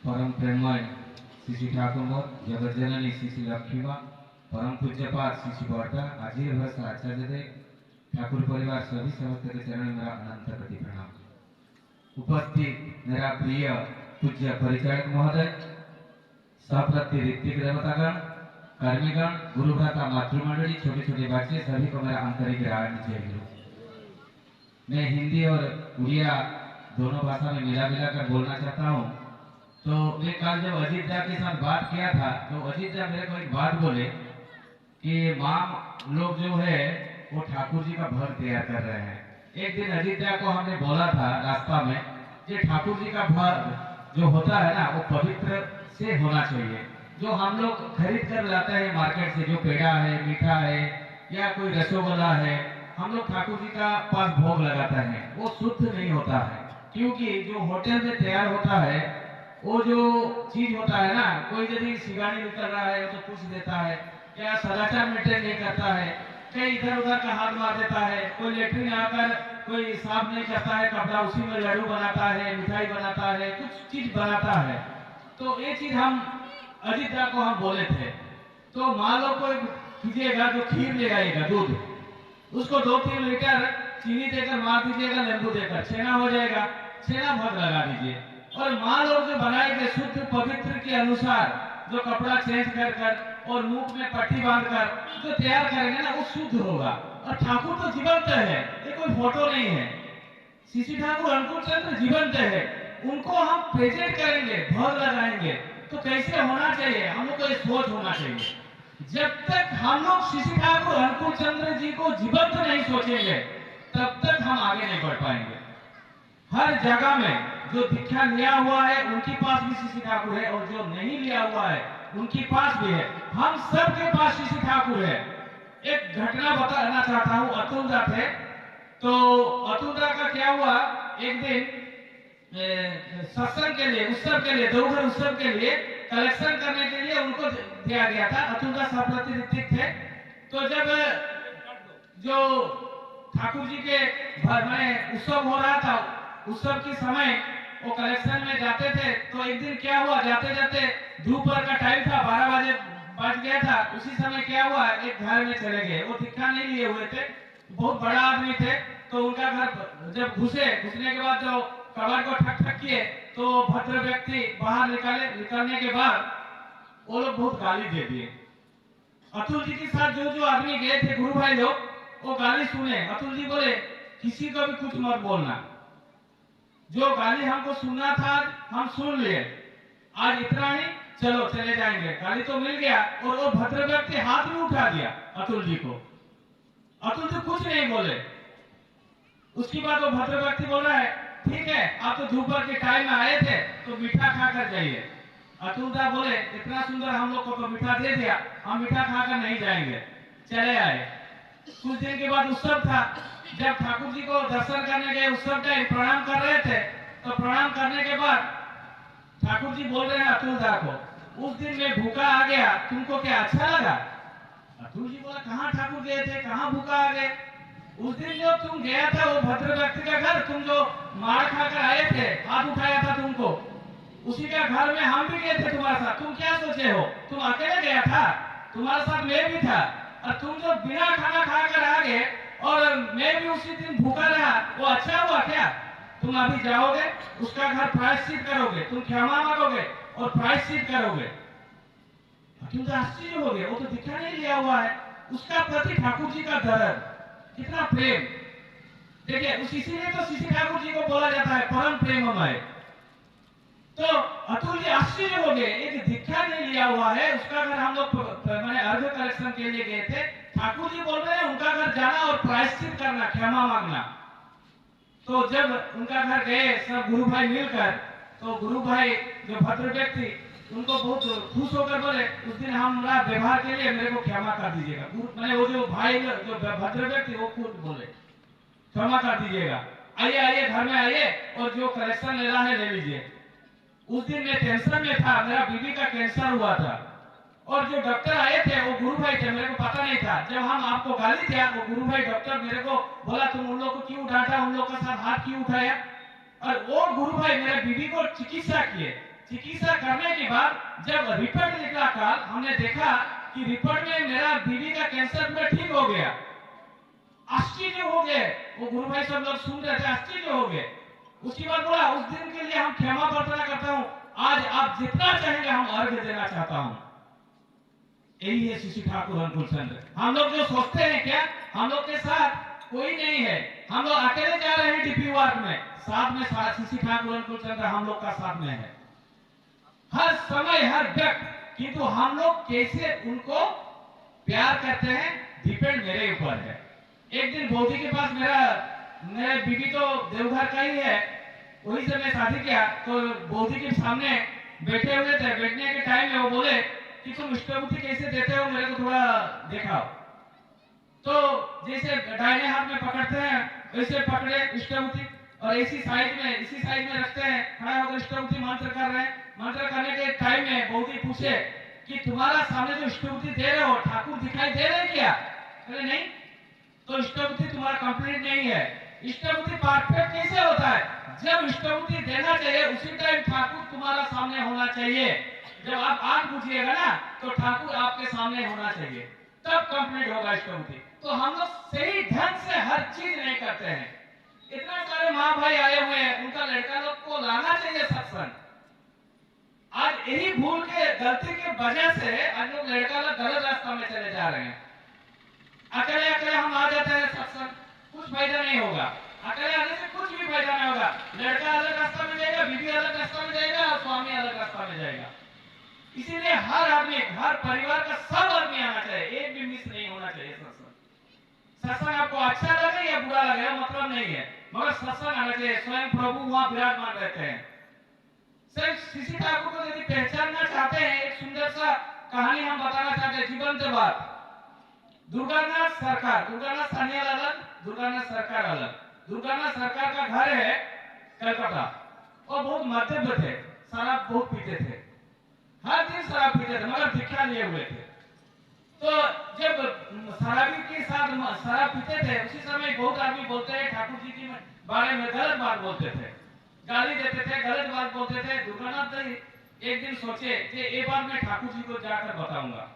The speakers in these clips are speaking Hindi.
परम प्रेममय श्री श्री ठाकुर जगत जननी श्री श्री लक्ष्मीमा परम पूज्यपाद श्री श्री बर्दा आजीर भरस आचार्य देव ठाकुर परिवार सभी समस्त के चरण में मेरा अनंत प्रति प्रणाम। उपस्थित मेरा प्रिय पूज्य परिचारक महोदय, सप्रति ऋतिक देवतागण, कर्मीगण, गुरु भ्राता मातृमंडली, छोटे छोटे बच्चे सभी को मेरा आंतरिक जय गुरु। मैं हिंदी और उड़िया दोनों भाषा में मिला कर बोलना चाहता हूँ। तो मैं कल जब अजीत दा के साथ बात किया था तो अजीत दा मेरे को एक बात बोले कि माँ लोग जो है वो ठाकुर जी का भर तैयार कर रहे हैं। एक दिन अजीत दा को हमने बोला था रास्ता में कि ठाकुर जी का भर जो होता है ना वो पवित्र से होना चाहिए। जो हम लोग खरीद कर लाते हैं मार्केट से, जो पेड़ा है, मीठा है या कोई रसोगोला है, हम लोग ठाकुर जी का पास भोग लगाते हैं, वो शुद्ध नहीं होता है। क्योंकि जो होटल में तैयार होता है वो जो चीज होता है ना, कोई यदि सिगानी निकल रहा है तो पूछ देता है, क्या सदाचार मेंटेन नहीं करता है, कहीं इधर उधर का हाथ मार देता है, कोई लेटरिन आकर कोई साफ नहीं करता है कपड़ा, उसी में लड्डू बनाता है, मिठाई बनाता है, कुछ चीज बनाता है। तो ये चीज हम अजीत दा को हम बोले थे। तो माँ लोग को कीजिएगा, जो खीर ले आएगा दूध, उसको 2-3 लीटर चीनी देकर मार दीजिएगा, नींबू देकर छेना हो जाएगा, छेना भर लगा दीजिए। और माँ लोग जो बनाएंगे शुद्ध पवित्र के अनुसार, जो कपड़ा चेंज कर और मुंह में पट्टी बांधकर जो तैयार करेंगे ना वो शुद्ध होगा। और ठाकुर तो जीवंत है, ये कोई फोटो नहीं है। श्री ठाकुर अंकुर चंद्र जीवंत है, उनको हम प्रेजेंट करेंगे, भर लगाएंगे तो कैसे होना चाहिए, हम लोग को ये सोच होना चाहिए। जब तक हम लोग श्री ठाकुर अंकुर चंद्र जी को जीवंत नहीं सोचेंगे तब तक हम आगे नहीं बढ़ पाएंगे। हर जगह में जो दीक्षा लिया हुआ है उनके पास भी श्री ठाकुर है, और जो नहीं लिया हुआ है उनके पास भी है। हम सब के पास श्री ठाकुर है। एक घटना बताना चाहता हूँ। अतुल दा थे, तो अतुल दा का क्या हुआ, एक दिन सत्संग के लिए, उत्सव के लिए, देवघर उत्सव के लिए कलेक्शन करने के लिए उनको दिया गया था। अतुल दा सप्रति ऋतिक थे। तो जब जो ठाकुर जी के में उत्सव हो रहा था, उत्सव के समय वो कलेक्शन में जाते थे। तो एक दिन क्या हुआ, जाते जाते दोपहर का टाइम था, 12 बजे बज गया था। उसी समय क्या हुआ, एक घर में चले गए। वो दीक्षा नहीं लिए हुए थे, बहुत बड़ा आदमी थे। तो उनका घर जब घुसने के बाद जो कबाड़ को ठक ठक किए तो भद्र व्यक्ति बाहर निकलने के बाद वो लोग बहुत गाली दे दिए। अतुल जी के साथ जो आदमी गए थे गुरु भाई लोग, वो गाली सुने। अतुल जी बोले किसी को भी कुछ मत बोलना, जो गाली हमको सुनना था हम सुन लिए, आज इतना ही, चलो चले जाएंगे। गाली तो मिल गया। और वो भद्र व्यक्ति हाथ भी उठा दिया अतुल जी को। अतुल जी कुछ नहीं बोले। उसके बाद वो भद्र व्यक्ति बोल रहा है, ठीक है आप तो दोपहर के टाइम में आए थे तो मीठा खाकर जाइए। अतुल दा बोले इतना सुंदर हम लोग को तो मीठा दे दिया, हम मीठा खाकर नहीं जाएंगे, चले आए। कुछ दिन के बाद उत्सव था। जब ठाकुर जी को दर्शन करने गए, उत्सव का प्रणाम कर रहे थे, तो प्रणाम करने के बाद ठाकुर जी बोल रहे हैं अतुल दा को, उस दिन मैं भूखा आ गया, तुमको क्या अच्छा लगा? अतुल जी बोला कहाँ ठाकुर गए थे, कहाँ भूखा आ गए? उस दिन जो तुम गया था वो भद्र व्यक्ति का घर, तुम जो मार खाकर आए थे, हाथ उठाया था तुमको, उसी का घर में हम भी गए थे तुम्हारे साथ। तुम क्या सोचे हो, तुम अकेले गया था? तुम्हारे साथ मैं भी था। और तुम जो बिना खाना खाकर आ गए और मैं भी उसी दिन भूखा रहा, वो अच्छा हुआ क्या? तुम अभी जाओगे, उसका घर प्रायश्चित करोगे, तुम क्षमा मांगोगे और प्रायश्चित करोगे। तुम तो आश्चर्य हो गए, वो तो दिखा नहीं लिया हुआ है। उसका प्रति ठाकुर जी का दर्द, कितना प्रेम देखिए। इसीलिए तो श्री ठाकुर जी को बोला जाता है परम प्रेममय। तो अतुल जी आश्चर्य हो गए, एक दीक्षा नहीं लिया हुआ है, उसका घर हम लोग मैंने अर्घ कलेक्शन के लिए गए थे, ठाकुर जी बोल रहे हैं उनका घर जाना और प्रायश्चित करना, क्षमा मांगना। तो जब उनका घर गए सब गुरु भाई मिलकर, तो गुरु भाई जो भद्र व्यक्ति उनको बहुत खुश होकर बोले उस दिन हमारा व्यवहार के लिए मेरे को क्षमा कर दीजिएगा। मैंने वो जो भाई जो भद्र व्यक्ति वो खुद बोले क्षमा कर दीजिएगा, आइए आइए घर में आइए और जो कलेक्शन लेना है ले लीजिए। उस दिन मैं टेंशन में था, मेरा बीबी का कैंसर हुआ था और जो डॉक्टर आए थे वो गुरु भाई थे, मेरे को पता नहीं था। जब हम आपको गाली दिया वो गुरु भाई डॉक्टर मेरे को बोला तुम उन लोग को क्यों डांटा, उन लोग के साथ हाथ क्यों उठाया? और वो गुरु भाई मेरे बीबी को चिकित्सा किए। चिकित्सा करने के बाद जब रिपोर्ट निकला कल, हमने देखा कि रिपोर्ट में मेरा बीवी का कैंसर पूरा ठीक हो गया। आश्चर्य हो गए, वो गुरु भाई सब लोग सुन रहे थे, आश्चर्य हो गए। उसके बाद बोला उस दिन के लिए हम क्षमा प्रार्थना करता हूँ, आज आप जितना चाहेंगे हम अर्घ्य देना चाहता हूँ। यही है शिशु ठाकुर अनुकूल चंद्र। हम लोग जो सोचते हैं क्या हम लोग के साथ कोई नहीं है, हम लोग अकेले जा रहे हैं डीपी वार्ड में, साथ में शिशु ठाकुर अनुकूल चंद्र हम लोग का साथ में है हर समय हर वक्त। किंतु हम लोग कैसे उनको प्यार करते हैं डिपेंड मेरे ऊपर है। एक दिन बौद्धी के पास मेरे बीवी तो देवघर का ही है, वही से मैं शादी किया, तो बौद्धी के सामने बैठे हुए थे, बैठने के टाइम में वो बोले कि तुम इष्टबुद्धि कैसे देते हो, मेरे को थोड़ा दिखाओ। तो जैसे दाहिने हाथ में पकड़ते हैं वैसे पकड़े इष्टबुद्धि, और इसी साइड में रखते हैं, खड़ा होकर इष्टबुद्धि मंत्र कर रहे हैं। मंत्र करने के टाइम में बौद्धी पूछे कि तुम्हारा सामने जो इष्टबुद्धि दे रहे हो ठाकुर दिखाई दे रहे क्या? अरे नहीं, तो इष्टबुद्धि तुम्हारा कंप्लीट नहीं है। इष्टबुद्धि परफेक्ट कैसे होता है? जब इष्टबुद्धि देना चाहिए उसी टाइम ठाकुर तुम्हारा सामने होना चाहिए। जब आप आंख बुझिएगा ना तो ठाकुर आपके सामने होना चाहिए, तब कंप्लीट होगा इष्टबुद्धि। तो हम लोग सही ढंग से हर चीज नहीं करते हैं। इतने सारे माँ भाई आए हुए हैं, उनका लड़का लोग को लाना चाहिए सत्संग। आज यही भूल के गलती की वजह से आज लोग लड़का लोग गलत रास्ता में चले जा रहे हैं। अकेले अकेले हम आ जाते हैं सत्संग, कुछ फायदा नहीं होगा। अकेले आने से कुछ भी फायदा नहीं होगा। लड़का अलग रास्ता में जाएगा, बीवी अलग रास्ता में जाएगा और स्वामी अलग रास्ता में जाएगा। इसीलिए हर आदमी, हर परिवार का सब आदमी आना चाहिए, एक भी मिस नहीं होना चाहिए सत्संग। सत्संग आपको अच्छा लगे या बुरा लगे मतलब नहीं है, मगर सत्संग आना चाहिए। स्वयं प्रभु वहां विराजमान रहते हैं। सिर्फ शिशु ठाकुर को यदि पहचानना चाहते हैं, एक सुंदर सा कहानी हम बताना चाहते हैं, जीवंत बात। दुर्गानाथ सरकार, दुर्गानाथ सान्याल अलग, दुर्गानाथ सरकार अलग। दुर्गानाथ सरकार का घर है कलकत्ता, और बहुत मध्यम थे, शराब बहुत पीते थे, हर दिन शराब पीते थे, मगर दीक्षा लिए हुए थे। तो जब शराबी के साथ शराब पीते थे उसी समय बहुत आदमी बोलते हैं ठाकुर जी के बारे में गलत बात बोलते थे, गाली देते थे, गलत बात बोलते थे। दुर्गानाथ एक दिन सोचे कि एक बार मैं ठाकुर जी को जाकर बताऊंगा,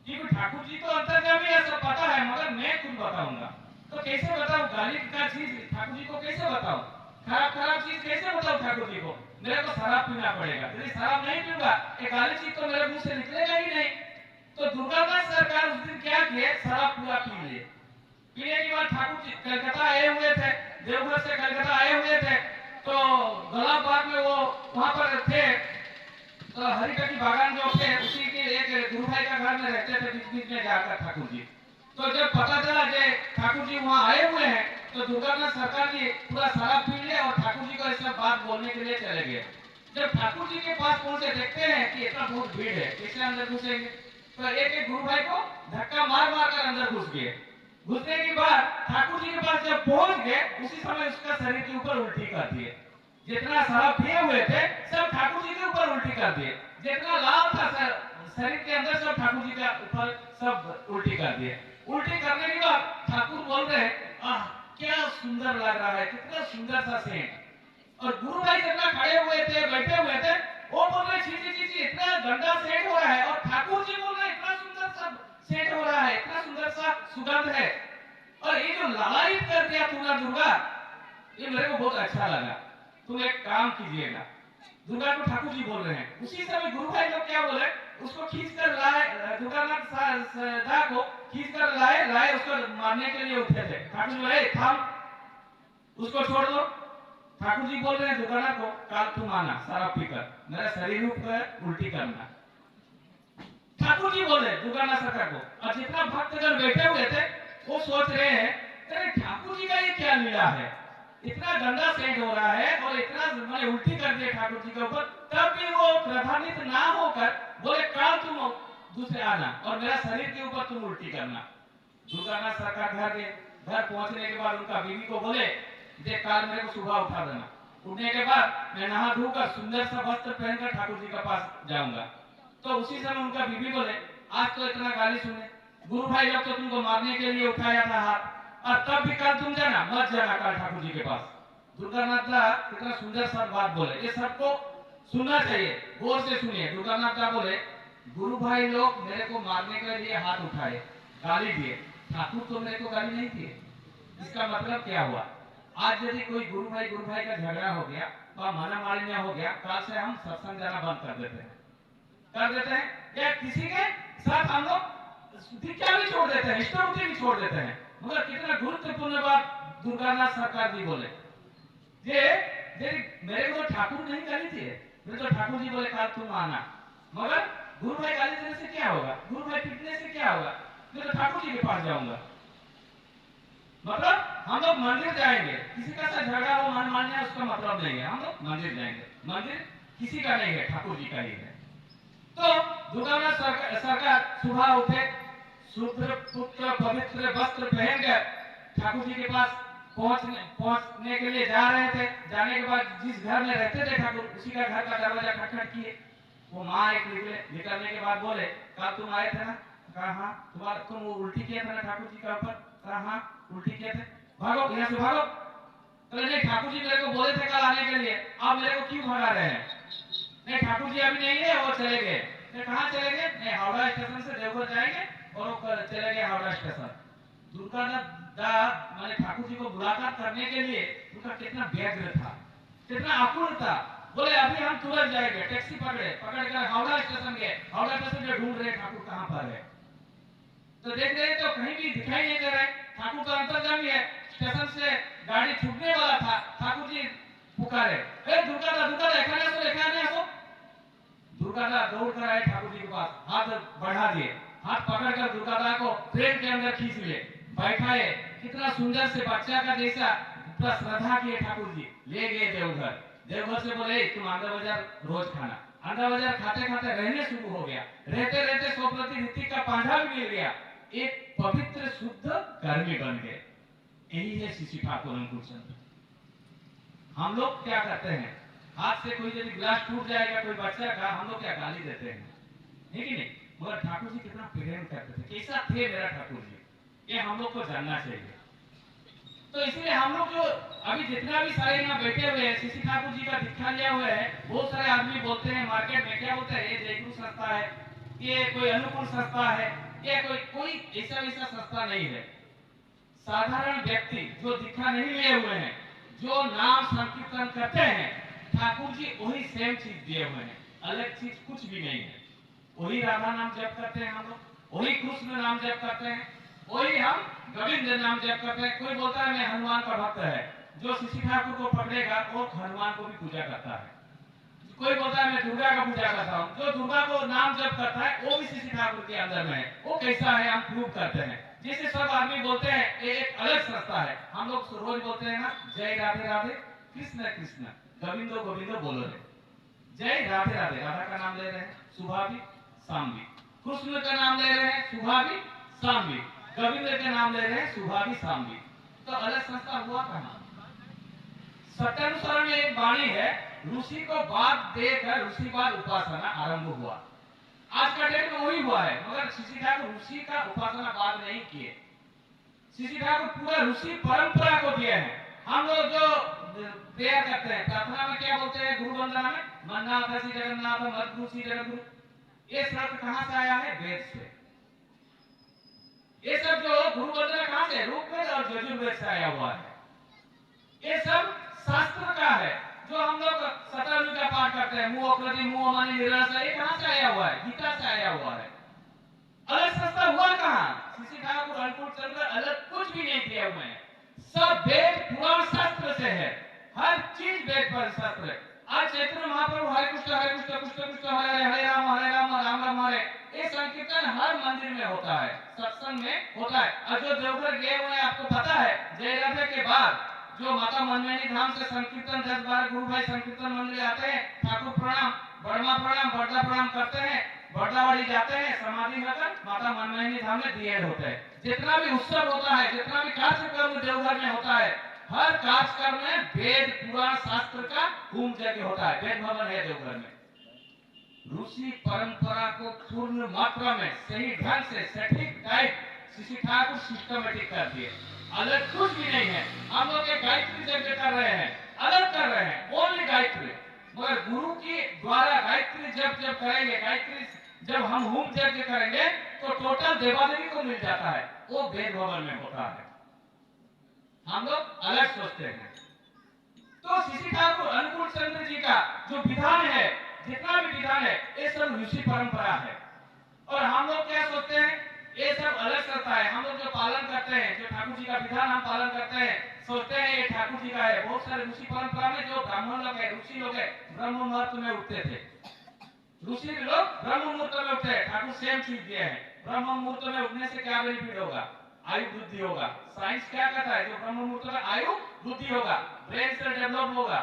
क्योंकि ठाकुर जी तो अंतर्यामी है, सब पता है, मगर मैं खुद बताऊंगा। तो कैसे बताऊं? गाली का चीज ठाकुर जी को कैसे बताऊं? खराब चीज कैसे बताऊं ठाकुर जी को? मेरे को शराब पीना पड़ेगा, यदि शराब नहीं पीऊंगा ये गाली चीज तो मेरे मुंह से निकलेगा ही नहीं। तो दुर्गानाथ सरकार उस दिन क्या किए, शराब पूरा पी लिए। पीने के बाद ठाकुर जी कलकत्ता आए हुए थे, देवघर से कलकत्ता आए हुए थे, तो गुलाब बाग में वो वहां पर थे। तो हरिका की बागान जो थे उसी के एक गुरु भाई का घर में रहते थे, बीच बीच में जाकर ठाकुर जी। तो जब पता चला कि ठाकुर जी वहां आए हुए हैं, तो दुर्गानाथ सरकार जी पूरा शराब पी लिए और ठाकुर जी को ऐसा बात बोलने के लिए चले गए। जब ठाकुर जी के पास पहुंचे, देखते हैं कि इतना बहुत भीड़ है, कैसे अंदर घुसेंगे? तो एक गुरु भाई को धक्का मार मार कर अंदर घुस गए। घुसने के बाद ठाकुर जी के पास जब पहुंच गए उसी समय उसका शरीर के ऊपर उल्टी कर दिए। जितना शराब पिए हुए थे सब ठाकुर जी के ऊपर उल्टी कर दिए, जितना लाल था शरीर के अंदर सब ठाकुर जी के ऊपर सब उल्टी कर दिए। उल्टी करने के बाद ठाकुर बोल रहे आह क्या सुंदर लग रहा है, कितना सुंदर सा सेंट। और गुरु भाई जितना खड़े हुए थे, बैठे हुए थे, वो बोल रहे छी इतना गंदा सेंट हो रहा है, और ठाकुर जी बोल रहे इतना सुंदर सा सेंट हो रहा है, इतना सुंदर सा सुगंध है, और ये जो लालायित कर दिया तूने दुर्गा, ये मेरे को बहुत अच्छा लगा। तुम एक काम कीजिएगा। दुर्गा को ठाकुर जी बोल रहे हैं। उसी समय गुरु भाई लोग क्या बोले, उसको खींच कर लाए, दुर्गानाथ को खींच कर लाए उसको मारने के लिए उठे थे। ठाकुर जी बोले थाम, उसको छोड़ दो। ठाकुर जी बोल रहे हैं दुर्गानाथ को, काल तुम आना शराब पीकर मेरा शरीर पर उल्टी करना। ठाकुर जी बोले दुर्गानाथ सरकार को, और जितना भक्तजन बैठे हुए थे वो सोच रहे हैं अरे ठाकुर जी का ये क्या लीला है, इतना गंदा सेंट हो रहा है और इतना मैंने उल्टी कर दिया ठाकुर जी के ऊपर, तब भी वो प्रभावित ना होकर बोले काल तुम दूसरे आना और मेरा शरीर के ऊपर तुम उल्टी करना। दुर्गानाथ सरकार घर पहुंचने के बाद उनका बीवी को बोले देख काल मेरे को सुबह उठा देना। उठने के बाद मैं नहा धोकर सुंदर सा वस्त्र पहनकर ठाकुर जी के पास जाऊंगा। तो उसी समय उनका बीवी बोले आज तो इतना गाली सुने, गुरु भाई लोग तो तुमको मारने के लिए उठाया था हाथ, और तब भी कल तुम जाना मत जाना कल ठाकुर जी के पास। दुर्गानाथ इतना सुंदर सा बात बोले, ये सबको सुनना चाहिए, गौर से सुनिए। दुर्गानाथ का बोले, गुरु भाई लोग मेरे को मारने के लिए हाथ उठाए, गाली दिए, ठाकुर तो मेरे को गाली नहीं दिए। इसका मतलब क्या हुआ? आज यदि कोई गुरु भाई का झगड़ा हो गया, तो माना मालिन्य हो गया, कल से हम सत्संग जाना बंद कर देते हैं, या किसी के साथ हम लोग दीक्षा भी छोड़ देते हैं, इष्टवृत्ति भी छोड़ देते हैं। मगर कितना गुरुत्वपूर्ण बात दुर्गानाथ सरकार जी बोले, ये मेरे को तो ठाकुर नहीं गाली दिए, मेरे तो ठाकुर जी बोले कल तुम आना, मगर गुरु भाई गाली देने से क्या होगा, गुरु भाई पीटने से क्या होगा, मैं तो ठाकुर जी के पास जाऊंगा। मतलब हम लोग मंदिर जाएंगे, किसी का साथ झगड़ा हो मन मानना उसका मतलब नहीं है, हम लोग मंदिर जाएंगे, मंदिर किसी का नहीं है, ठाकुर जी का ही है। तो दुर्गानाथ सरकार सुबह उठे, शुद्ध पुत्र पवित्र वस्त्र पहनकर ठाकुर जी के पास पहुंचने के लिए जा रहे थे। जाने के बाद जिस घर में रहते थे ठाकुर, उसी का घर का दरवाजा खटखट किए। वो माँ एक निकलने के बाद बोले, कल तुम आए थे ना? कहा हाँ। तुम उल्टी किया था ना ठाकुर जी का ऊपर? कहा हाँ उल्टी किए थे। भागो यहाँ से भागो। तो नहीं, ठाकुर जी मेरे को बोले थे कल आने के लिए, आप मेरे को क्यों भगा रहे हैं? नहीं ठाकुर जी अभी नहीं है, वो चले गए। कहाँ चले गए? नहीं, हावड़ा स्टेशन से देवघर जाएंगे और वो चले गए हावड़ा स्टेशन। दुर्गानाथ मैंने ठाकुर जी को मुलाकात करने के लिए उनका कितना व्यग्र था, कितना आकुल था। बोले अभी हम तुरंत जाएंगे, टैक्सी पकड़कर हावड़ा स्टेशन गए। हावड़ा स्टेशन में ढूंढ रहे ठाकुर कहाँ पर है, तो देख रहे तो कहीं भी दिखाई नहीं दे रहे। ठाकुर तो अंतर्जामी है, स्टेशन से गाड़ी छूटने वाला था, ठाकुर जी पुकारे, दुर्गादास दौड़ कर आए ठाकुर जी के पास, हाथ बढ़ा दिए, हाथ पकड़कर दुर्गादास को ट्रेन के अंदर खींच लिए, बैठाए। कितना सुंदर से बच्चा का जैसा पूरा श्रद्धा किए ठाकुर जी, ले गए देवघर। देवघर से बोले तुम आंध्र बाजार रोज खाना। आंध्र बाजार खाते खाते रहने शुरू हो गया, रहते रहते स्वप्रति ऋतिक का पांडा भी मिल गया, एक पवित्र शुद्ध कर्मी बन गए। यही है शिशु ठाकुर अंकुर चंद्र। हम लोग क्या करते हैं, हाथ से कोई यदि गिलास टूट जाएगा कोई बच्चा का, हम लोग क्या गाली देते हैं, है कि नहीं? मगर ठाकुर जी कितना प्रेम करते थे, कैसा थे मेरा ठाकुर जी, ये हम लोग को जानना चाहिए। तो इसलिए हम लोग जो अभी जितना भी सारे यहाँ बैठे हुए हैं, शिशु ठाकुर जी का दीक्षा लिया हुआ है, बहुत सारे आदमी बोलते हैं मार्केट में, क्या बोलते हैं, ये जयगुरु संस्था है, ये कोई अनुकूल संस्था है, ये कोई ऐसा वैसा संस्था नहीं है। साधारण व्यक्ति जो दीक्षा नहीं लिए हुए हैं, जो नाम संकीर्तन करते हैं, ठाकुर जी वही सेम चीज दिए हुए हैं, अलग चीज कुछ भी नहीं है। वही राधा नाम जप करते हैं हम लोग, वही कृष्ण नाम जप करते हैं, वही हम गोविंद नाम जप करते हैं। कोई बोलता है मैं हनुमान का भक्त है, जो शिशु ठाकुर को पकड़ेगा वो हनुमान को भी पूजा करता है। कोई बोलता है मैं दुर्गा का पूजा करता हूँ, जो दुर्गा को नाम जप करता है वो भी शिशु ठाकुर के अंदर में है। वो कैसा है हम प्रूव करते हैं। जैसे सब आदमी बोलते हैं ये एक अलग संस्था है, हम लोग रोज बोलते हैं ना, जय राधे राधे कृष्ण कृष्ण गोविंदो गोविंदो बोलो रे, जय राधे राधे, राधा का नाम ले रहे हैं सुबह भी शाम भी, कृष्ण का नाम ले रहे हैं सुबह भी शाम भी, गोविंद का नाम ले रहे हैं सुबह भी शाम भी। तो अलग संस्था हुआ कहाँ? सत्यानुसारण में एक वाणी है, ऋषि को बात देकर ऋषि बाद उपासना आरंभ हुआ। आज का डेट में वही हुआ है, मगर शिशु ठाकुर ऋषि का उपासना बाद नहीं किए। शिशु ठाकुर पूरा ऋषि परंपरा को दिए हैं। हम लोग जो प्रेयर करते हैं, प्रार्थना में क्या बोलते हैं, गुरु वंदना में मन्नाथ श्री जगन्नाथ मद्गुरु श्री जगद्गुरु, ये शब्द कहाँ से आया है? वेद से। ये सब जो गुरु वंदना कहाँ से? ऋग्वेद और यजुर्वेद से आया हुआ है। ये सब शास्त्र का है, जो हम लोग शतरंज का पाठ करते हैं, मुंह अकृति मुंह मानी निराश, ये कहाँ से आया हुआ है? गीता से आया हुआ है। अलग संस्था हुआ कहाँ? शिशु ठाकुर अंकुर चंद्र अलग कुछ भी नहीं दिए हुए हैं, सब वेद पुराण शास्त्र से है, हर चीज वेद पर शास्त्र है। आज चैतन्य महाप्रभु हरे कृष्ण कृष्ण कृष्ण हरे हरे हरे राम राम राम हरे, ये संकीर्तन हर मंदिर में होता है, सत्संग में होता है। और जो देवघर गए हुए हैं आपको पता है, जय राधे के बाद जो माता मनमोहिनी धाम से संकीर्तन 10-12 गुरु भाई संकीर्तन मंदिर आते हैं, ठाकुर प्रणाम बड़मा प्रणाम बड़दा प्रणाम करते हैं, बड़दावाड़ी जाते हैं, समाधि होकर माता मनमोहिनी धाम में दिए होते हैं। जितना भी उत्सव होता है, जितना भी कार्यक्रम देवघर में होता है, हर कार्यक्रम में वेद पुराण शास्त्र का धूम जगह होता है। वेद भवन है देवघर में। ऋषि परंपरा को पूर्ण मात्रा में सही ढंग से सटीक टाइप शिशु ठाकुर सिस्टमेटिक कर दिए, अलग कुछ भी नहीं है। हम लोग गायत्री जब कर रहे हैं, अलग कर रहे हैं, ओनली गायत्री। मगर गुरु के द्वारा गायत्री जब करेंगे, गायत्री जब हम होम यज्ञ करेंगे तो टोटल देवादेवी को मिल जाता है, वो वेद भवन में होता है। हम लोग अलग सोचते हैं। तो श्री ठाकुर अनुकूल चंद्र जी का जो विधान है, जितना भी विधान है, ये सब ऋषि परंपरा है। और हम लोग क्या सोचते हैं, ये सब अलग करता है। हम लोग जो पालन करते हैं, जो ठाकुर जी का विधान हम पालन करते हैं, सोचते हैं ये ठाकुर जी का है। बहुत सारे ऋषि परंपरा में जो ब्राह्मण लोग है, ऋषि लोग है, ब्रह्म मुहूर्त में उठते थे। ऋषि लोग ब्रह्म मुहूर्त में उठते हैं। ठाकुर सेम चीज दिए हैं। ब्रह्म मुहूर्त में उठने से क्या बेनिफिट होगा? आयु वृद्धि होगा। साइंस क्या कहता है? जो ब्रह्म मुहूर्त में आयु वृद्धि होगा, ब्रेन से डेवलप होगा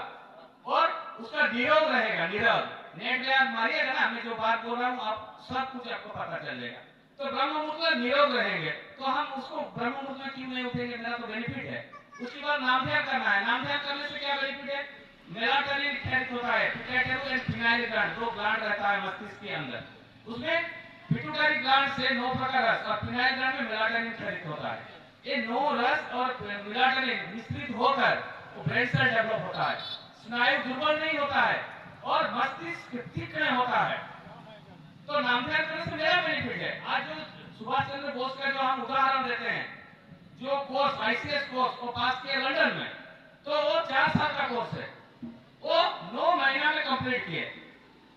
और उसका निरोग रहेगा। निरोग नेट पे आप मारिएगा ना, मैं जो बात बोल रहा हूँ आप सब कुछ आपको पता चल जाएगा। तो ब्रह्म मुहूर्त में निरोग रहेंगे, तो हम उसको ब्रह्म मुहूर्त में क्यों नहीं उठेंगे? मेरा तो बेनिफिट है। उसके बाद नाम ध्यान करना है। नाम ध्यान करने से क्या बेनिफिट है? मेलाटोनिन खरित होता है। पिट्यूटरी एंड फिनाइल ग्लैंड, दो ग्लैंड रहता है मस्तिष्क के अंदर। उसमें पिट्यूटरी ग्लैंड से 9 प्रकार रस और फिनाइल ग्लैंड में मेलाटोनिन खरित होता है। ये 9 रस और मेलाटोनिन मिश्रित होकर वो ब्रेन सेल डेवलप होता है। स्नायु दुर्बल नहीं होता है और मस्तिष्क तीक्ष्ण होता है। तो नाम ध्यान करने से मेरा बेनिफिट है। आज जो सुभाष चंद्र बोस का जो हम उदाहरण देते हैं, जो कोर्स आईसीएस कोर्स वो पास किया लंदन में, तो वो 4 साल का कोर्स है, वो 9 महीना में कंप्लीट किए।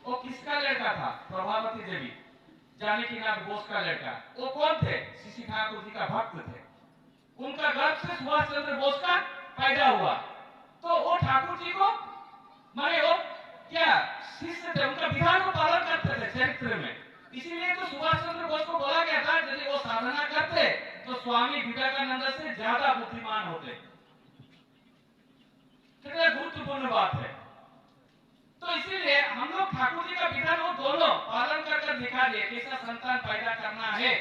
वो किसका लड़का था? प्रभावती देवी, जानकीनाथ बोस का लड़का। वो कौन थे? श्री ठाकुर जी का भक्त थे। उनका गर्भ से सुभाष चंद्र बोस का पैदा हुआ। तो वो ठाकुर जी को माने वो क्या शिष्य थे, उनका विधान को पालन करते थे चरित्र में। इसीलिए तो सुभाष चंद्र बोस को बोला गया था यदि वो साधना करते तो स्वामी विवेकानंद से ज्यादा बुद्धिमान होते। कितना गुरुत्वपूर्ण बात है। तो इसीलिए हम लोग ठाकुर जी का विधान वो दोनों पालन कर दिखा दिए। कैसा संतान पैदा करना है,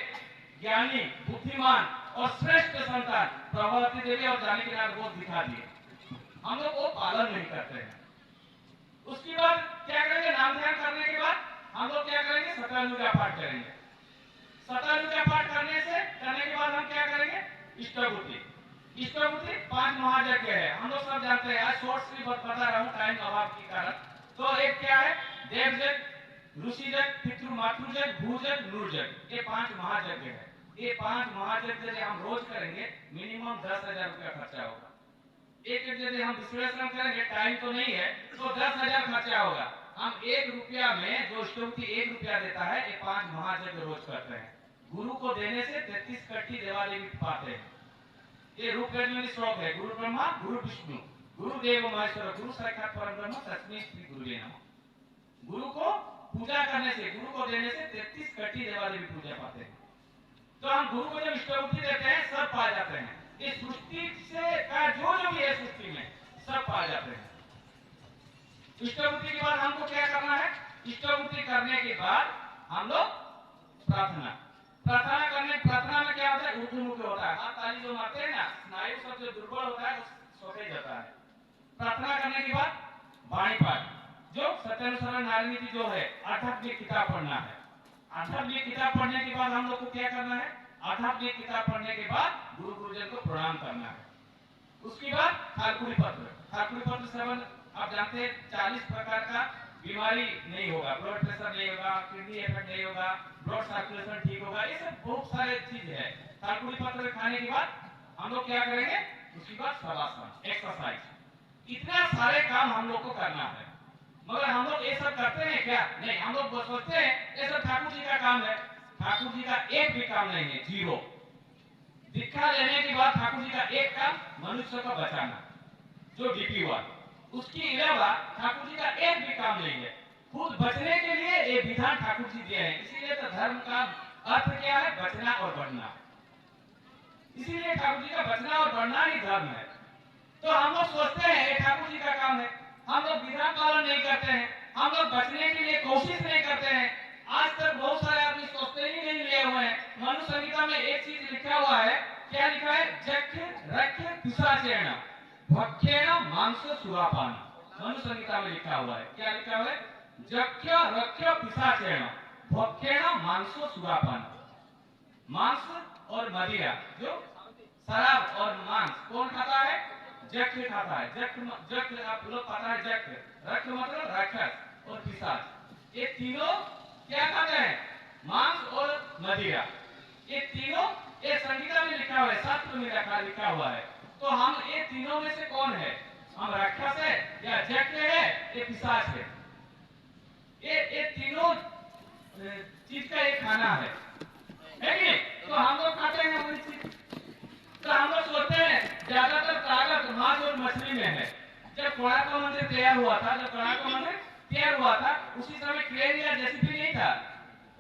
ज्ञानी, बुद्धिमान और श्रेष्ठ संतान प्रभावती देवी और जानकीनाथ बोस दिखा दिए। हम लोग वो पालन नहीं करते हैं। उसके बाद क्या करेंगे? नाम ध्यान करने के बाद हम लोग क्या करेंगे? शतानुज्ञा पाठ करेंगे। शतानुज्ञा पाठ करने के बाद हम क्या करेंगे? इष्टभूति। इष्टभूति 5 महायज्ञ है, हम लोग सब जानते हैं। आज शॉर्ट्स भी बता रहा हूँ टाइम अभाव के कारण। तो एक क्या है? देवयज्ञ, ऋषियज्ञ, पितृ मातृयज्ञ, भूयज्ञ, नृयज्ञ, ये 5 महायज्ञ है। ये 5 महायज्ञ यदि हम रोज करेंगे मिनिमम 10,000 रुपया खर्चा होगा। एक यदि हम विश्लेषण करेंगे, टाइम तो नहीं है, तो 10,000 खर्चा होगा। हम 1 रुपया में जो इष्टभूति 1 रुपया देता है, ये 5 महायज्ञ रोज करते हैं। गुरु को देने से 33 कट्टी देवादेवी पाते हैं। ये रूप में श्लोक है, गुरु ब्रह्मा गुरु विष्णु गुरु देव महेश्वर गुरु साक्षात परब्रह्म तस्मै श्री गुरुवे नमः। गुरु को पूजा करने से, गुरु को देने से 33 कट्टी देवादेवी पूजा पाते हैं। तो हम गुरु को जब इष्टभूति देते हैं सब पा जाते हैं। इस सृष्टि से का जो भी है सृष्टि में सब पा जाते हैं। इष्टभूति के बाद हमको क्या करना है? इष्टभूति करने के बाद हम लोग प्रार्थना प्रार्थना में क्या होता है? ऊर्ध्वमुखी होता है। हाथ ताली जो मारते हैं ना, स्नायु सब जो दुर्बल होता है सोते जाता है। प्रार्थना करने के बाद वाणी पाठ, जो सत्यानुसरण नारायणी जो है आध्यात्मिक किताब पढ़ना है। आध्यात्मिक किताब पढ़ने के बाद हम लोग को क्या करना है? आध्यात्मिक किताब पढ़ने के बाद गुरु गुरुजन को प्रणाम करना है। उसके बाद ठाकुरी पत्र सेवन आप जानते हैं 40 प्रकार का बीमारी नहीं होगा, ब्लड प्रेशर नहीं होगा, किडनी इफेक्ट नहीं होगा, ब्लड सर्कुलेशन ठीक होगा, ये सब बहुत सारे चीज है। ठाकुरी पत्र खाने के बाद हम लोग क्या करेंगे? उसके बाद शवासन एक्सरसाइज, इतना सारे काम हम लोग को करना है। मगर हम लोग ये सब करते हैं क्या? नहीं, हम लोग सोचते हैं ये सब ठाकुर जी का काम है। ठाकुर जी का एक भी काम नहीं है, जीरो। दीक्षा लेने के बाद ठाकुर जी का एक काम मनुष्य को बचाना, जो डीपी हुआ। उसके अलावा ठाकुर जी का एक भी काम नहीं है। खुद बचने के लिए ये विधान ठाकुर जी दिए हैं। इसीलिए तो धर्म का अर्थ क्या है? बचना और बढ़ना। इसीलिए ठाकुर जी का बचना और बढ़ना ही धर्म है। तो हम लोग सोचते हैं ये ठाकुर जी का काम है, हम लोग विधान पालन नहीं करते हैं, हम लोग बचने के लिए कोशिश नहीं करते हैं। आज तक बहुत सारे आदमी सोचते ही नहीं लिए हुए हैं। मनु संहिता में एक चीज लिखा हुआ है, क्या लिखा है? जख्य रख्य पिशाचेन भक्षेण मांस सुरापान। मनु संहिता में लिखा हुआ है, क्या लिखा हुआ है? जख्य रख्य पिशाचेन भक्षेण मांस सुरापान। मांस और मदिरा, जो शराब और मांस कौन खाता है? जक लिखाता है, जक आप लोग पता है, जक रक्त मतलब राक्षस और पिशाच, ये तीनों क्या खाते हैं? मांस और मदिरा। ये तीनों ये संगीता में लिखा हुआ है, शास्त्र में लिखा हुआ है। तो हम ये तीनों में से कौन है? हम राक्षस है या जक है या पिशाच है? ये तीनों चीज का एक खाना है कि नहीं? तो हम लोग खाते हैं वही चीज। तो हम लोग सोचते हैं ज्यादातर ताकत मांस और मछली में है। जब कोणार्क का मंदिर तैयार हुआ था, उसी समय क्रेन या जेसीबी नहीं था।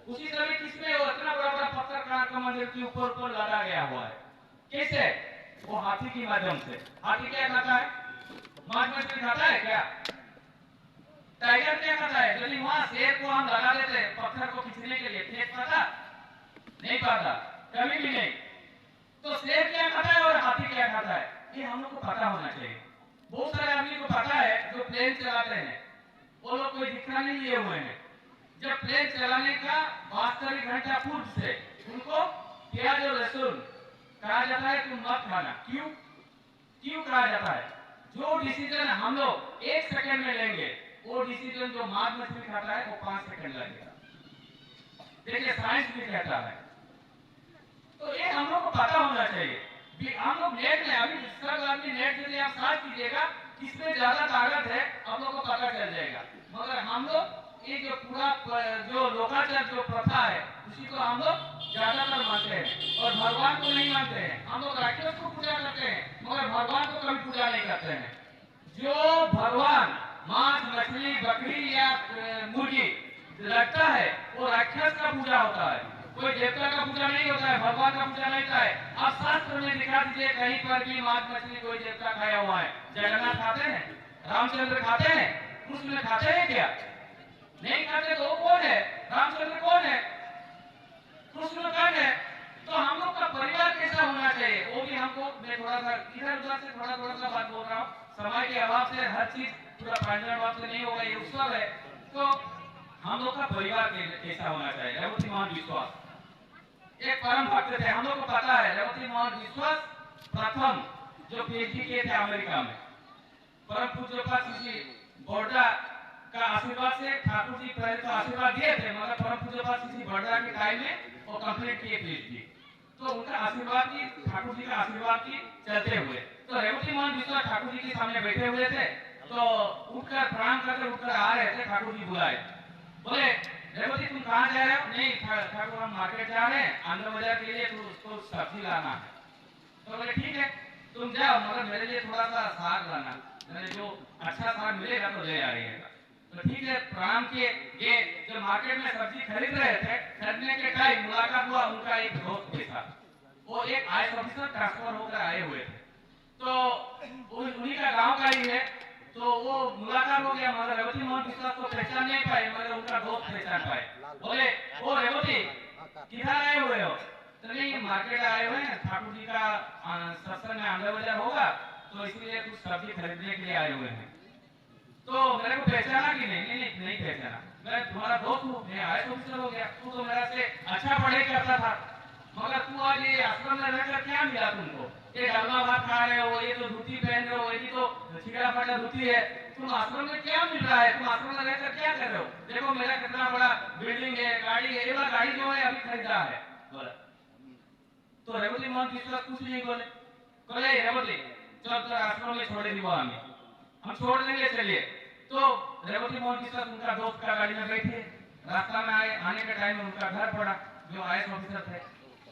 उसी समय किसमें वो इतना बड़ा बड़ा पत्थर कोणार्क का मंदिर के ऊपर ऊपर लादा गया हुआ है। कैसे? वो हाथी के माध्यम से। हाथी क्या खाता है? मांस मछली खाता है क्या? टाइगर क्या खाता है? यदि वहां शेर को हम लगा देते पत्थर को खींचने के लिए, फेंक पाता? नहीं पाता, कभी भी नहीं। तो शेर क्या खाता है और हाथी क्या खाता है, ये हम लोग को पता होना चाहिए। बहुत सारे आदमी को पता है जो प्लेन चलाते हैं, वो लोग कोई दिखा नहीं लिए हुए हैं। जब प्लेन चलाने का 72 घंटा पूर्व से उनको प्याज और लहसुन कहा जाता है तुम मत खाना। क्यों? क्यों कहा जाता है? जो डिसीजन हम लोग 1 सेकंड में लेंगे, वो डिसीजन जो मांस मछली खाता है वो 5 सेकंड लगेगा। देखिए साइंस भी कहता है। तो ये हम लोग को पता होना चाहिए। हम लोग नेट में अभी सब आदमी नेट से आप सर्च कीजिएगा किसमें ज्यादा ताकत है, आप लोग को पता चल जाएगा। मगर हम लोग ये जो पूरा जो लोकाचार जो प्रथा है उसी को हम लोग ज्यादातर मानते हैं और भगवान को नहीं मानते हैं। हम लोग राक्षस को पूजा करते हैं मगर भगवान को कभी पूजा नहीं करते हैं। जो भगवान मांस मछली बकरी या मुर्गी लगता है वो राक्षस का पूजा होता है, कोई देवता का पूजा नहीं होता है, भगवान का पूजा नहीं होता है। आप शास्त्र में दिखा दीजिए कहीं पर भी मांस मछली कोई देवता खाया हुआ है? जगन्नाथ खाते हैं? रामचंद्र खाते हैं? कृष्ण खाते हैं क्या? नहीं खाते। तो वो कौन है? रामचंद्र कौन है? कृष्ण कौन है? तो हम लोग का परिवार कैसा होना चाहिए वो भी हमको, मैं थोड़ा सा इधर उधर से थोड़ा सा बात बोल रहा हूँ। समय के अभाव से हर चीज पूरा पांचवा भाव से नहीं होगा, ये उत्सव है। तो हम लोग का परिवार कैसा होना चाहिए? रेवती मोहन विश्वास एक परम भक्त थे, हम लोग को पता है। रेवती मोहन विश्वास प्रथम जो पीएचडी किए थे अमेरिका में, परम पूज्य श्री बोर्डा का आशीर्वाद से ठाकुर जी पहले तो आशीर्वाद दिए थे, मगर परम पूज्य श्री बोर्डा के टाइम में वो कंप्लीट किए पीएचडी। तो उनका आशीर्वाद की, ठाकुर जी का आशीर्वाद की चलते हुए तो रेवती मोहन विश्वास ठाकुर जी के सामने बैठे हुए थे। तो उठकर प्रणाम करके उठकर आ रहे थे, ठाकुर जी बुलाए, बोले रेवती तुम कहाँ जा रहे हो? नहीं ठाकुर हम मार्केट जा रहे हैं, आंध्र बाजार के लिए तो उसको सब्जी लाना है। तो बोले ठीक है तुम जाओ, मगर मेरे लिए थोड़ा सा साग लाना, मैंने जो अच्छा साग मिलेगा तो ले आइएगा। तो ठीक है प्रणाम किए। ये जो मार्केट में सब्जी खरीद रहे थे, खरीदने के टाइम मुलाकात हुआ उनका एक दोस्त के साथ, वो एक आईएएस ऑफिसर ट्रांसफर होकर आए हुए थे। तो उन्हीं का गांव का ही है, तो वो मुलाकात हो गया, मगर रेवती मोहन विश्वास को पहचान नहीं पाए, मगर उनका दोस्त पहचान पाए। बोले ओ रेवती किधर आए हुए हो? तो नहीं मार्केट आए हुए हैं, ठाकुर जी का सत्संग में आंध्र बाजार होगा तो इसलिए कुछ सब्जी खरीदने के लिए आए हुए हैं। तो मेरे को पहचाना कि नहीं? नहीं पहचाना, मैं तुम्हारा दोस्त हूँ, मैं आईएएस ऑफिसर हो गया, तू तो मेरा से अच्छा पढ़ाई करता था, मगर तू आज ये आश्रम में रहकर क्या मिला तुमको? ये डालमा भात खा रहे हो, ये तो धोती पहन रहे हो, ये तो छिगड़ा फाटा धोती है, तुम आश्रम में क्या मिल रहा है? तुम आश्रम में रहकर क्या कर रहे हो? देखो मेरा कितना बड़ा बिल्डिंग है, गाड़ी है, ये वाला गाड़ी जो है अभी खरीदा है। बोला तो रेवती मोहन विश्वास कुछ नहीं बोले। बोले रेवती चल तो आश्रम में छोड़ दी, हम छोड़ देंगे चलिए। तो रेवती मोहन विश्वास उनका दोस्त का गाड़ी में बैठे, रास्ता में आने के टाइम में उनका घर पड़ा, जो आईएएस ऑफिसर थे।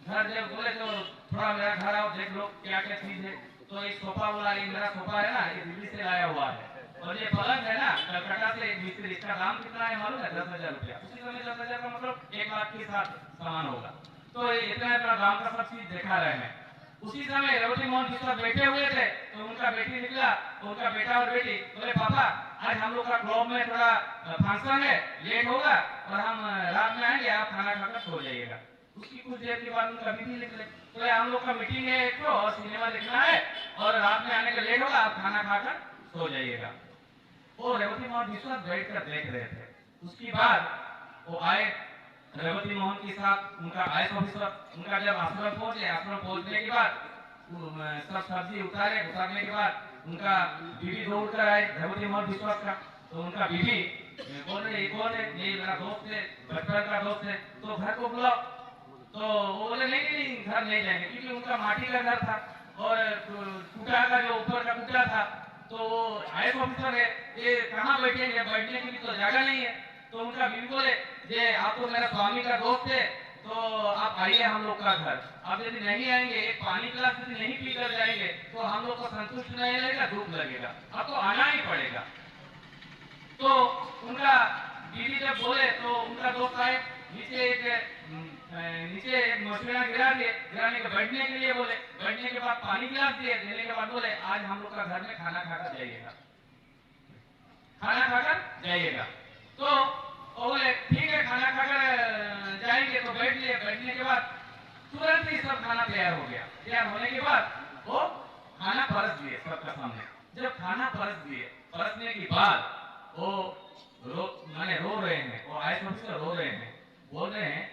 घर जब बोले तो थोड़ा मेरा घर आओ देख लो क्या क्या चीज है। तो एक सोफा वाला, ये मेरा सोफा है ना, ये दिल्ली से लाया हुआ है, और ये पलंग है ना कलकत्ता से एक मिस्त्री, इसका दाम कितना है मालूम है? 10,000 रुपया। उसी समय 10,000 का मतलब 1 लाख के साथ सामान होगा। तो इतना दाम का सब चीज देखा रहे हैं। उसी समय रेवती मोहन विश्वास बैठे हुए थे, तो उनका बेटी निकला, तो उनका बेटा और बेटी बोले पापा आज हम लोग का क्लब में थोड़ा फंक्शन है, लेट होगा और हम रात में आएंगे, आप खाना खाकर सो जाइएगा। उसकी कुछ देर के बाद उनका बीवी निकले, तो हम लोग का मीटिंग है एक और सिनेमा देखना है और रात में आने का लेट होगा, आप खाना खाकर सो जाइएगा। वो रेवती मोहन विश्वास बैठकर देख रहे थे। उसके बाद वो आए रेवती मोहन के साथ, उनका आईएएस ऑफिसर, उनका जब आश्रम पहुंचे, आश्रम पहुंचने के बाद सब सब्जी उतारने के बाद उनका बीवी दौड़ कर आए भगवती मोहन विश्वास का। तो उनका बीवी बोल रहे ये कौन है, ये मेरा दोस्त है, बचपन का दोस्त है, तो घर को बुलाओ। तो वो बोले नहीं नहीं घर नहीं जाएंगे, क्योंकि उनका माटी का घर था और कुटा का जो ऊपर का कुटा था। तो वो आईएएस ऑफिसर है, ये कहाँ बैठेंगे, बैठने के लिए तो जगह नहीं है। तो उनका बीवी बोले ये आप तो मेरा स्वामी का दोस्त है, तो आप आइए हम लोग का घर। आप यदि नहीं आएंगे, एक पानी गिलास यदि नहीं पी कर जाएंगे तो हम लोग को संतुष्ट नहीं लगेगा, दुख लगेगा, आपको आना ही पड़ेगा। तो उनका बीवी जब बोले तो उनका दोस्त आए, नीचे एक मछलियाँ गिरा दिए, गिराने के बैठने के लिए बोले, बैठने के बाद पानी गिलास दिए, देने के बाद बोले आज हम लोग का घर में खाना खाकर जाइएगा, खाना खाकर जाइएगा। तो वो बोले ठीक है खाना खाकर जाएंगे। तो बैठ लिए, बैठने के बाद तुरंत ही सब खाना तैयार हो गया। तैयार होने के बाद वो खाना परस दिए सबका सामने। जब खाना परस दिए, परसने के बाद वो रो रहे हैं, वो आईएएस ऑफिसर रो रहे हैं, बोल रहे हैं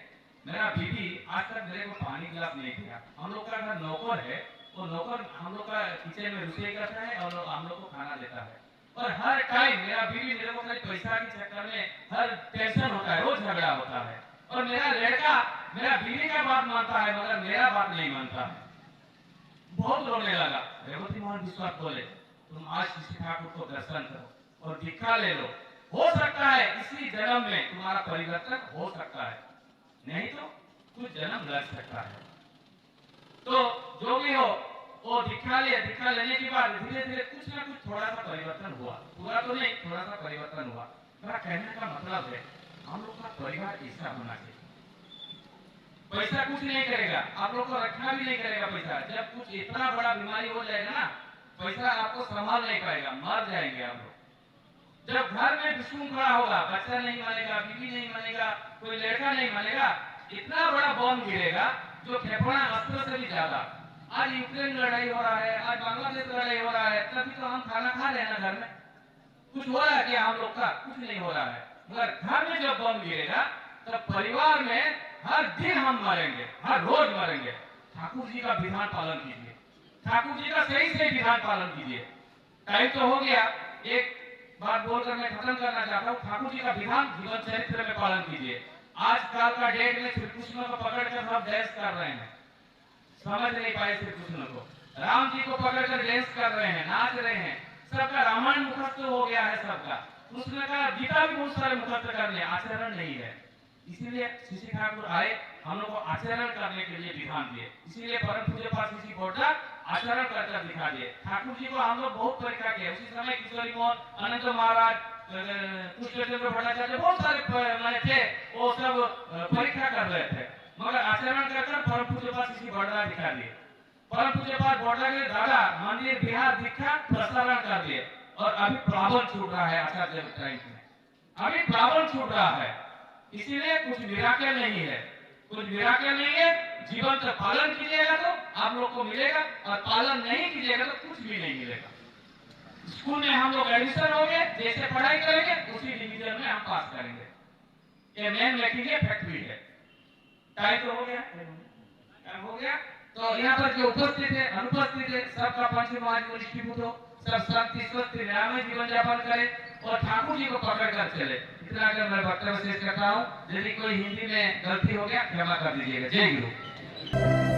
मेरा बीवी आज तक मेरे को पानी गिलास नहीं दिया। हम लोग का घर नौकर है, वो नौकर हम लोग का किचन में रसोई करता है और हम लोग को खाना देता है, और हर टाइम मेरा बीवी मेरे को पैसा के चक्कर में हर टेंशन होता है, रोज झगड़ा होता है, और मेरा लड़का मेरा बीवी का बात मानता है मगर मेरा बात नहीं मानता है। बहुत रोने लगा। रेवती मोहन विश्वास बोले तुम आज किसी ठाकुर को दर्शन करो और दीक्षा ले लो, हो सकता है इसी जन्म में तुम्हारा परिवर्तन हो सकता है, नहीं तो कुछ जन्म लग सकता है। तो जो भी हो वो दीक्षा लिया। दीक्षा लेने के बाद धीरे धीरे कुछ ना कुछ थोड़ा सा परिवर्तन हुआ, पूरा तो नहीं, थोड़ा सा परिवर्तन हुआ। मेरा कहने का मतलब है हम लोग का परिवार ऐसा होना चाहिए। पैसा कुछ नहीं करेगा, आप लोग को रखना भी नहीं करेगा पैसा। जब कुछ इतना बड़ा बीमारी हो जाएगा ना, पैसा आपको संभाल नहीं पाएगा, मर जाएंगे आप लोग। जब घर में विशृंखला होगा, बच्चा नहीं मानेगा, बीवी नहीं मानेगा, कोई लड़का नहीं मानेगा, इतना बड़ा बम गिरेगा जो फेफड़ा अस्त्र से भी ज्यादा। आज यूक्रेन लड़ाई हो रहा है, आज बांग्लादेश लड़ाई हो रहा है, तभी तो हम खाना खा रहे हैं ना घर में। कुछ हो रहा है क्या हम लोग का? कुछ नहीं हो रहा है। मगर घर में जब बम गिरेगा तब परिवार में हर दिन हम मरेंगे, हर रोज मरेंगे। ठाकुर जी का विधान पालन कीजिए, ठाकुर जी का सही से विधान पालन कीजिए। टाइम तो हो गया, एक बात बोलकर मैं खत्म करना चाहता हूँ। ठाकुर जी का विधान जीवन चरित्र में पालन कीजिए। आजकल का डेट में श्री कृष्ण को पकड़कर सब डांस कर रहे हैं, समझ नहीं पाए श्री कृष्ण को। राम जी को पकड़कर डांस कर रहे हैं, नाच रहे हैं। सबका रामायण मुखस्त हो गया है सबका। कृष्ण का गीता भी बहुत सारे मुखस्त करने, आचरण नहीं है। इसीलिए श्री ठाकुर आए, हम लोग को आचरण करने के लिए विधान दिए। इसीलिए परम पूज्य पाद श्री बोर्डा आचरण करकर दिखा दिए। ठाकुर जी को हम लोग बहुत परीक्षा किए। उसी समय किशोरी मोहन, अनंत महाराज, कृष्णचंद्र भट्टाचार्य, बहुत सारे मैंने थे, वो सब परीक्षा कर रहे थे, मगर आचरण कर परम पूज्य पाद श्री बोर्डा दिखा दिए। परम पूज्य पाद बोर्डा के दादा मंदिर बिहार दीक्षा प्रसारण कर दिए, और अभी प्लावन छूट रहा है आचार्य टाइम में, अभी प्लावन छूट रहा है। इसीलिए कुछ मिराकल नहीं है, कुछ मिराकल नहीं है। जीवन का पालन कीजिएगा तो आप लोग को मिलेगा, और पालन नहीं कीजिएगा तो कुछ भी नहीं मिलेगा। स्कूल में हम लोग एडमिशन हो गए, जैसे पढ़ाई करेंगे उसी डिवीजन में हम पास करेंगे। ये मेन मेकिंग फैक्ट्री है। टाइम तो हो गया, टाइम हो गया। तो यहाँ पर जो उपस्थित है, अनुपस्थित है, सबका पंच महाराज को डिस्ट्रीब्यूट हो, सब शांति स्वस्थ निरामय जीवन यापन करे और ठाकुर जी को पकड़ कर चले। इतना अगर मैं वक्तव्य शेष करता हूँ, यदि कोई हिंदी में गलती हो गया क्षमा कर दीजिएगा। जय गुरु।